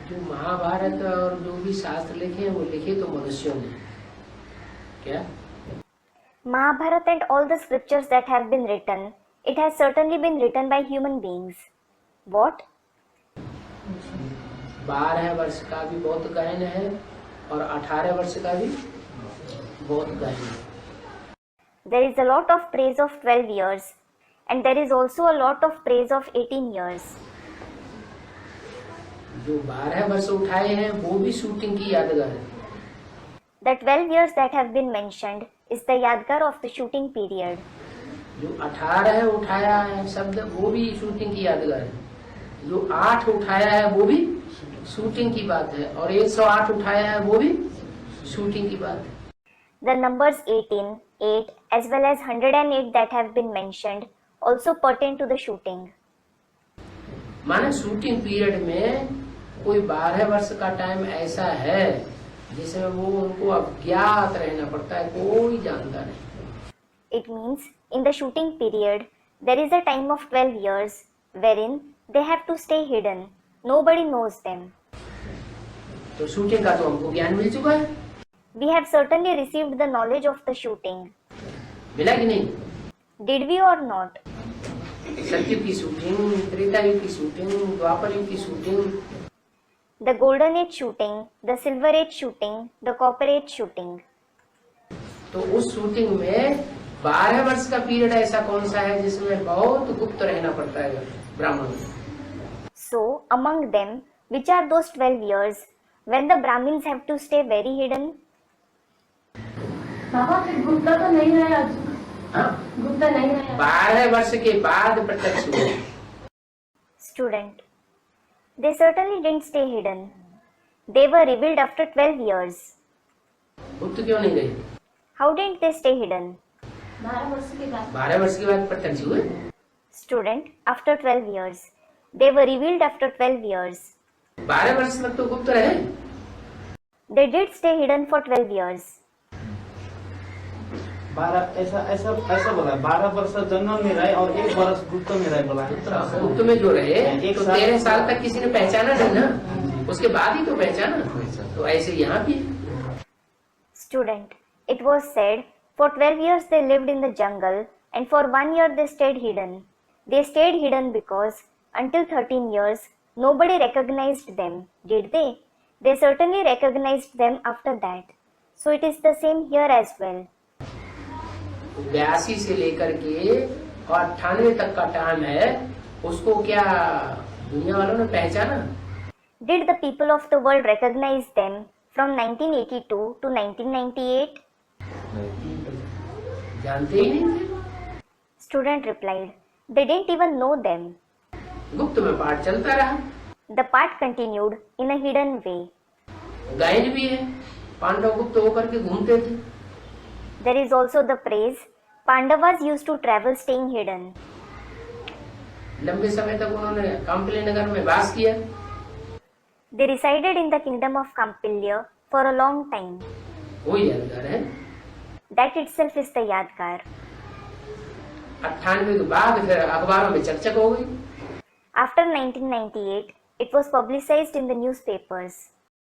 जो महाभारत और जो भी शास्त्र लिखे हैं वो लिखे तो मनुष्यों ने, क्या? Mahabharata and all the scriptures that have been written, it has certainly been written by human beings. What? 12 वर्ष का भी बहुत गहन है और 18 वर्ष का भी बहुत गहन है। There is a lot of praise of 12 years and there is also a lot of praise of 18 years. जो 12 वर्ष उठाए हैं वो भी शूटिंग की यादगार है। The 12 years that have been mentioned is the yadgar of the shooting period. जो 18 उठाया है शब्द वो भी शूटिंग की यादगार है। जो 8 उठाया है वो भी शूटिंग की बात है और 108 उठाया है वो भी शूटिंग की बात है। The numbers 18, 8 as well as 108 that have been mentioned also pertain to the shooting. माने शूटिंग पीरियड में कोई 12 वर्ष का टाइम ऐसा है जिसमें वो उनको अज्ञात रहना पड़ता है, कोई जानता नहीं। It means in the shooting period there is a time of 12 years wherein they have to stay hidden. Nobody knows them. तो शूटिंग का तो हमको ज्ञान मिल चुका है। We have certainly received the knowledge of the shooting. मिला कि नहीं? Did we or not? सत्युग की शूटिंग, त्रेता युग की शूटिंग, द्वापर युग की shooting, The golden age shooting, the silver age shooting, the copper age shooting. तो उस शूटिंग में 12 वर्ष का पीरियड ऐसा कौन सा है जिसमें बहुत गुप्त रहना पड़ता है ब्राह्मण को? So among them, which are those 12 years when the Brahmins have to stay very hidden? बाबा फिर गुप्ता तो नहीं रहा आज। हाँ? गुप्ता नहीं रहा। 12 वर्ष के बाद प्रत्यक्ष हुए। Student, they certainly didn't stay hidden. They were revealed after 12 years. गुप्त क्यों नहीं गए? How didn't they stay hidden? 12 वर्ष के बाद। 12 वर्ष के बाद प्रत्यक्ष हुए। Student, after 12 years. They were revealed after 12 years. 12 वर्ष तक तो गुप्त रहे। They did stay hidden for 12 years. 12 ऐसा बोला 12 वर्ष जन्म में रहे और 1 वर्ष गुप्त में रहे बोला। गुप्त में जो रहे एक तो साल- 13 साल तक किसी ने पहचाना नहीं ना, उसके बाद ही तो पहचाना। तो ऐसे यहाँ भी Student, it was said for 12 years they lived in the jungle and for 1 year they stayed hidden. They stayed hidden because until 13 years nobody recognized them, did they? They certainly recognized them after that. So it is the same here as well. 82 से लेकर के और 98 तक का time है, उसको क्या दुनिया वालों ने पहचाना? Did the people of the world recognize them from 1982 to 1998? जानते ही नहीं थे। Student replied, they didn't even know them. गुप्त में पाठ चलता रहा। The part continued in a hidden way. गायन भी है, पांडव गुप्त होकर के घूमते थे। There is also the praise Pandavas used to travel staying hidden. लंबे समय तक उन्होंने काम्पिल्य नगर में वास किया। They resided in the kingdom of Kampilya for a long time. वो यादगार है। That itself is the Yadgar. 98 के बाद फिर अखबारों में चकचक हो गई। After 1998, it was publicized in the newspapers.